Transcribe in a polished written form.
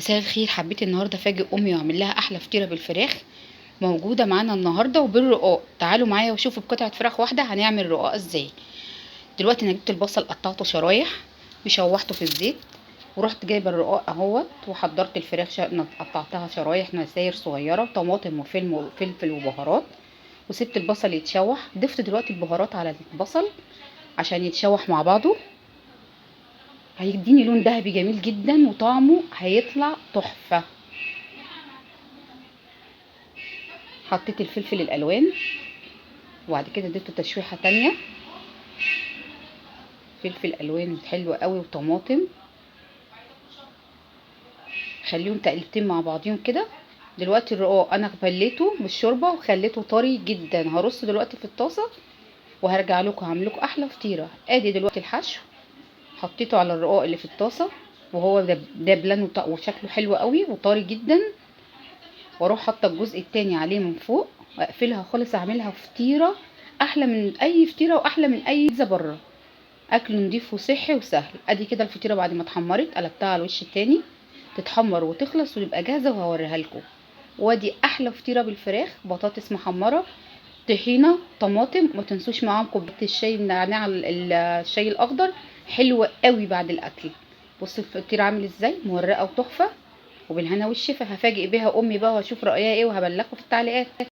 مساء الخير. حبيت النهارده افاجئ امي واعمل لها احلى فطيره بالفراخ موجوده معانا النهارده وبالرقاق. تعالوا معايا وشوفوا بقطعه فراخ واحده هنعمل رقاق ازاي. دلوقتي انا جبت البصل قطعته شرايح وشوحته في الزيت، ورحت جايبه الرقاق اهوت، وحضرت الفراخ قطعتها شرايح نساير صغيره، طماطم وفلفل وبهارات، وسبت البصل يتشوح. ضفت دلوقتي البهارات على البصل عشان يتشوح مع بعضه، هيديني لون ذهبي جميل جدا وطعمه هيطلع تحفه. حطيت الفلفل الالوان وبعد كده اديته تشويحه تانية، فلفل الوان حلو قوي وطماطم، خليهم تقليبتين مع بعضيهم كده. دلوقتي الرقاق انا بليته بالشوربه وخليته طري جدا، هرصه دلوقتي في الطاسه وهرجع لكم هعمل لكم احلى فطيره. ادي دلوقتي الحشو حطيته على الرقاق اللي في الطاسه، وهو دبلان وشكله حلو قوي وطري جدا، واروح حاطه الجزء التاني عليه من فوق واقفلها خالص، اعملها فطيره احلى من اي فطيره واحلى من اي بيتزا بره. اكل نضيف وصحي وسهل. ادي كده الفطيره بعد ما اتحمرت قلبتها على الوش التاني تتحمر وتخلص ويبقى جاهزه وهوريها لكم. وادي احلى فطيره بالفراخ، بطاطس محمره، طحينه، طماطم، ما تنسوش معاهم كوبايه الشاي النعناع الشاي الاخضر، حلو قوي بعد الاكل. بصوا الفطيره عامل ازاي مورقه وتحفه، وبالهنا والشفا. هفاجئ بيها امي بقى واشوف رايها ايه وهبلغكم في التعليقات.